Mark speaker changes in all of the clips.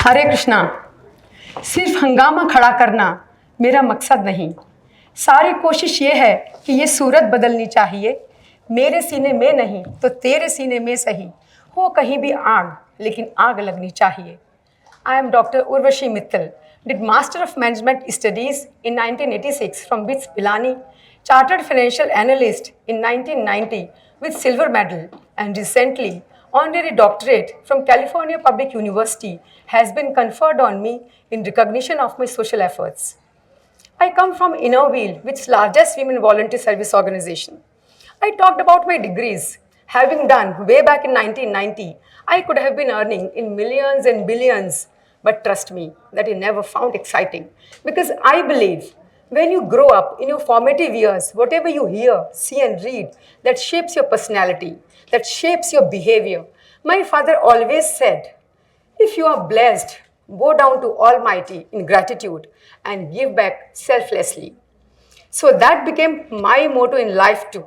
Speaker 1: हरे कृष्णा। सिर्फ हंगामा खड़ा करना मेरा मकसद नहीं। सारी कोशिश ये है कि ये सूरत बदलनी चाहिए। मेरे सीने में नहीं तो तेरे सीने में सही हो कहीं भी आग, लेकिन आग लगनी चाहिए। I am Dr. Urvashi Mittal, did Master of Management Studies in 1986 from BITS Pilani, Chartered Financial Analyst in 1990 with Silver Medal, and recently Honorary Doctorate from California Public University has been conferred on me in recognition of my social efforts. I come from Inner Wheel, which is the largest women volunteer service organization. I talked about my degrees. Having done way back in 1990, I could have been earning in millions and billions. But trust me, that I never found exciting. Because I believe when you grow up in your formative years, whatever you hear, see and read, that shapes your personality, that shapes your behavior. My father always said, if you are blessed, bow down to Almighty in gratitude and give back selflessly. So that became my motto in life too.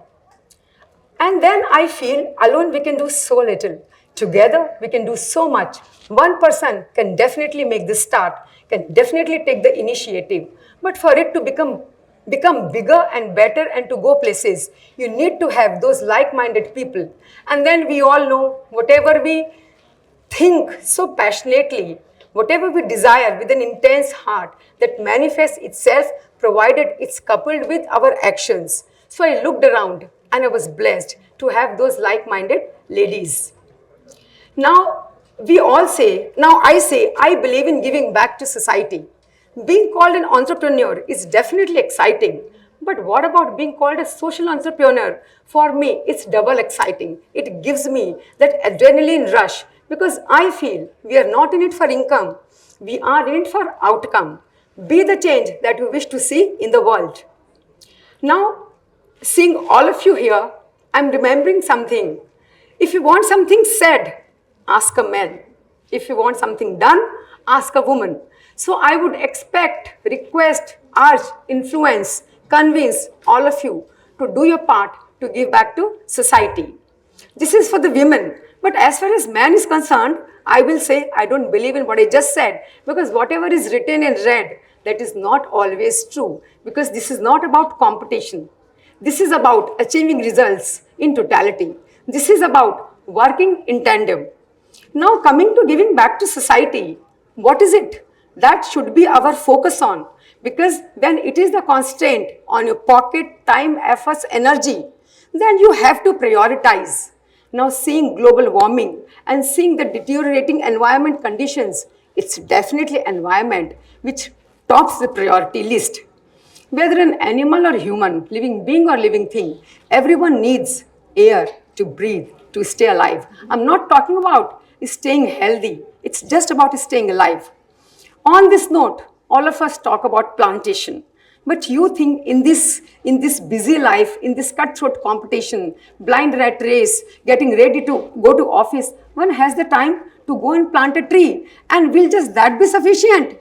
Speaker 1: And then I feel alone we can do so little. Together we can do so much. One person can definitely make the start, can definitely take the initiative. But for it to become bigger and better and to go places, you need to have those like-minded people. And then we all know whatever we think so passionately, whatever we desire with an intense heart, that manifests itself provided it's coupled with our actions. So I looked around and I was blessed to have those like-minded ladies. Now I say, I believe in giving back to society. Being called an entrepreneur is definitely exciting. But what about being called a social entrepreneur? For me, it's double exciting. It gives me that adrenaline rush because I feel we are not in it for income. We are in it for outcome. Be the change that you wish to see in the world. Now, seeing all of you here, I'm remembering something. If you want something said, ask a man. If you want something done, ask a woman. So I would expect, request, urge, influence, convince all of you to do your part to give back to society. This is for the women. But as far as man is concerned, I will say I don't believe in what I just said, because whatever is written and read, that is not always true, because this is not about competition. This is about achieving results in totality. This is about working in tandem. Now coming to giving back to society, what is it? That should be our focus on, because when it is the constraint on your pocket, time, efforts, energy, then you have to prioritize. Now seeing global warming and seeing the deteriorating environment conditions, it's definitely environment which tops the priority list. Whether an animal or human, living being or living thing, everyone needs air to breathe, to stay alive. I'm not talking about staying healthy. It's just about staying alive. On this note, all of us talk about plantation. But you think in this busy life, in this cutthroat competition, blind rat race, getting ready to go to office, one has the time to go and plant a tree. And will just that be sufficient?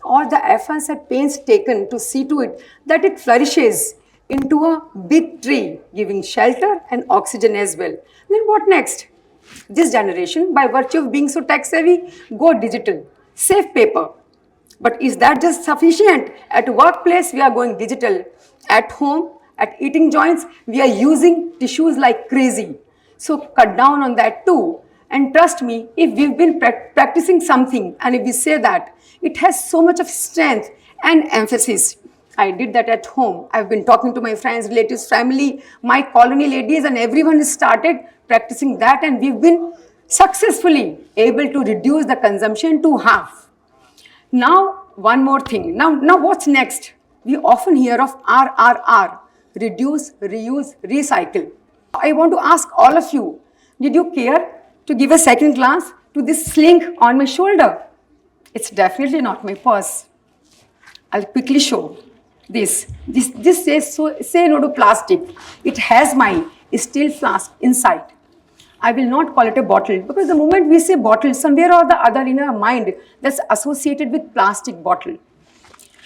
Speaker 1: Or the efforts and pains taken to see to it that it flourishes into a big tree, giving shelter and oxygen as well. Then what next? This generation, by virtue of being so tech savvy, go digital, save paper. But is that just sufficient? At workplace, we are going digital. At home, at eating joints, we are using tissues like crazy. So cut down on that too. And trust me, if we've been practicing something and if we say that, it has so much of strength and emphasis. I did that at home. I've been talking to my friends, relatives, family, my colony ladies, and everyone has started practicing that, and we've been successfully able to reduce the consumption to half. Now, one more thing. Now what's next? We often hear of RRR, reduce, reuse, recycle. I want to ask all of you, did you care to give a second glance to this sling on my shoulder? It's definitely not my purse. I'll quickly show this. This says, say no to plastic. It has my steel flask inside. I will not call it a bottle, because the moment we say bottle, somewhere or the other in our mind, that's associated with plastic bottle.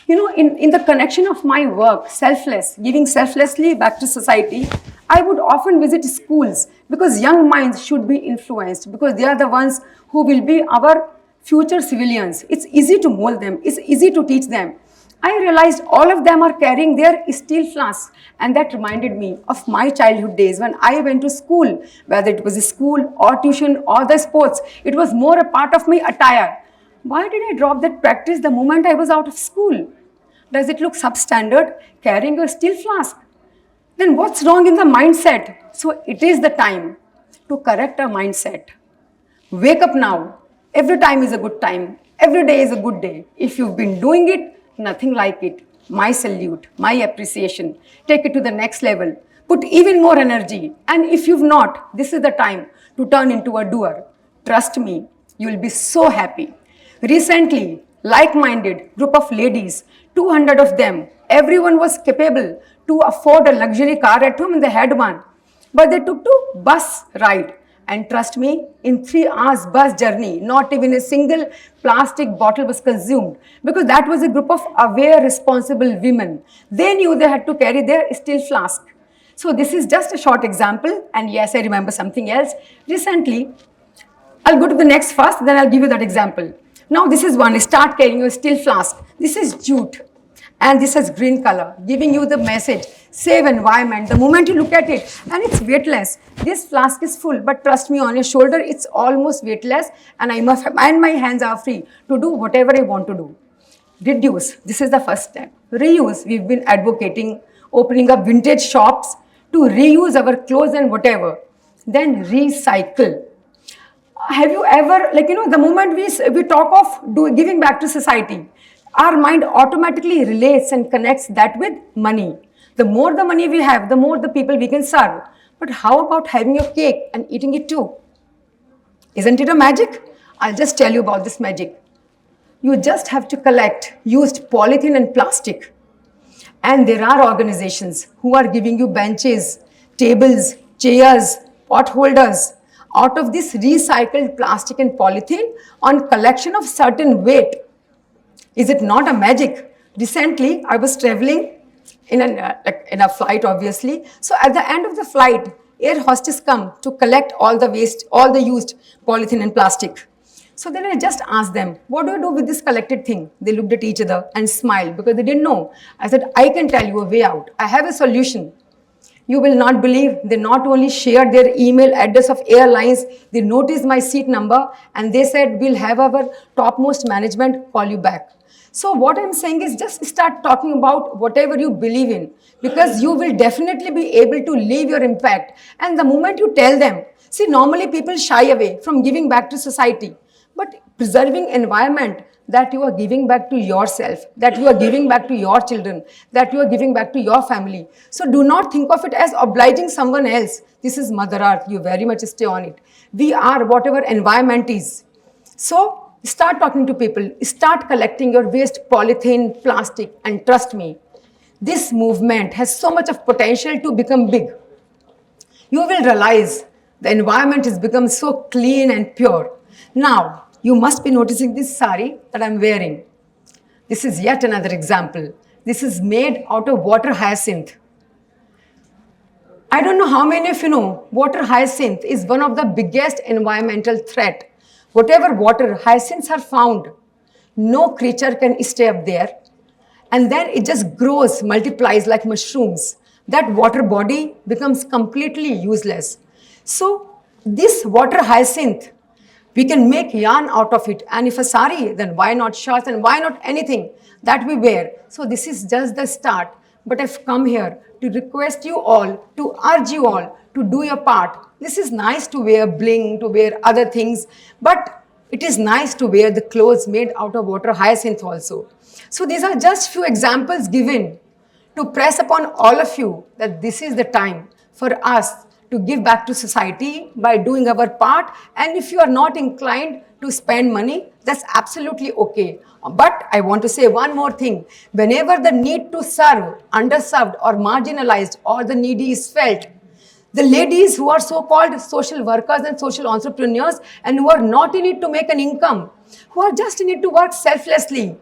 Speaker 1: You know, in the connection of my work, selfless, giving selflessly back to society, I would often visit schools because young minds should be influenced, because they are the ones who will be our future civilians. It's easy to mold them. It's easy to teach them. I realized all of them are carrying their steel flasks, and that reminded me of my childhood days when I went to school, whether it was a school or tuition or the sports. It was more a part of my attire. Why did I drop that practice the moment I was out of school? Does it look substandard carrying a steel flask? Then what's wrong in the mindset? So it is the time to correct our mindset. Wake up now. Every time is a good time. Every day is a good day. If you've been doing it, nothing like it. My salute, my appreciation. Take it to the next level. Put even more energy. And if you've not, this is the time to turn into a doer. Trust me, you will be so happy. Recently, like-minded group of ladies, 200 of them, everyone was capable to afford a luxury car at home and they had one. But they took to bus ride. And trust me, in 3 hours bus journey, not even a single plastic bottle was consumed because that was a group of aware, responsible women. They knew they had to carry their steel flask. So this is just a short example. And yes, I remember something else. Recently, I'll go to the next first, then I'll give you that example. Now this is one, start carrying your steel flask. This is jute. And this has green color, giving you the message, save environment. The moment you look at it, and it's weightless. This flask is full, but trust me, on your shoulder, it's almost weightless, and my hands are free to do whatever I want to do. Reduce, this is the first step. Reuse, we've been advocating, opening up vintage shops to reuse our clothes and whatever. Then recycle. Have you ever, the moment we talk of giving back to society, our mind automatically relates and connects that with money. The more the money we have, the more the people we can serve. But how about having your cake and eating it too? Isn't it a magic? I'll just tell you about this magic. You just have to collect used polythene and plastic. And there are organizations who are giving you benches, tables, chairs, pot holders out of this recycled plastic and polythene on collection of certain weight. Is it not a magic? Recently, I was traveling in a flight, obviously. So at the end of the flight, air hostess come to collect all the waste, all the used polythene and plastic. So then I just asked them, what do you do with this collected thing? They looked at each other and smiled because they didn't know. I said, I can tell you a way out. I have a solution. You will not believe, they not only shared their email address of airlines, they noticed my seat number and they said, we'll have our topmost management call you back. So what I'm saying is just start talking about whatever you believe in because you will definitely be able to leave your impact. And the moment you tell them, see, normally people shy away from giving back to society, but preserving environment that you are giving back to yourself, that you are giving back to your children, that you are giving back to your family. So do not think of it as obliging someone else. This is Mother Earth. You very much stay on it. We are whatever environment is. So start talking to people, start collecting your waste, polythene, plastic, and trust me, this movement has so much of potential to become big. You will realize the environment has become so clean and pure. Now, you must be noticing this sari that I'm wearing. This is yet another example. This is made out of water hyacinth. I don't know how many of you know, water hyacinth is one of the biggest environmental threat. Whatever water hyacinths are found, no creature can stay up there. And then it just grows, multiplies like mushrooms. That water body becomes completely useless. So this water hyacinth, we can make yarn out of it. And if a sari, then why not shirts and why not anything that we wear? So this is just the start. But I've come here to request you all, to urge you all to do your part. This is nice to wear bling, to wear other things, but it is nice to wear the clothes made out of water hyacinth also. So these are just few examples given to press upon all of you that this is the time for us to give back to society by doing our part. And if you are not inclined to spend money, that's absolutely okay. But I want to say one more thing. Whenever the need to serve underserved or marginalized or the needy is felt, the ladies who are so-called social workers and social entrepreneurs and who are not in it to make an income, who are just in it to work selflessly,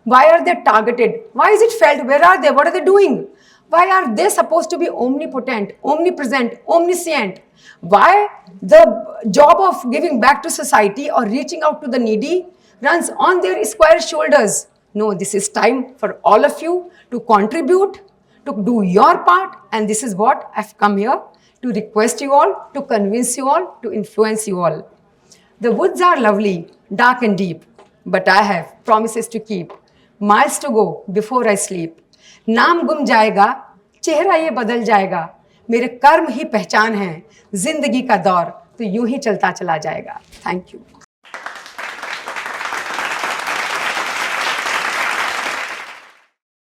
Speaker 1: why are they targeted? Why is it felt? Where are they? What are they doing? Why are they supposed to be omnipotent, omnipresent, omniscient? Why the job of giving back to society or reaching out to the needy, runs on their square shoulders. No, this is time for all of you to contribute, to do your part, and this is what I've come here to request you all, to convince you all, to influence you all. The woods are lovely, dark and deep, but I have promises to keep, miles to go before I sleep. नाम गुम जाएगा, चेहरा ये बदल जाएगा, मेरे कर्म ही पहचान है, जिंदगी का दौर तो यूं ही चलता चला जाएगा. Thank you.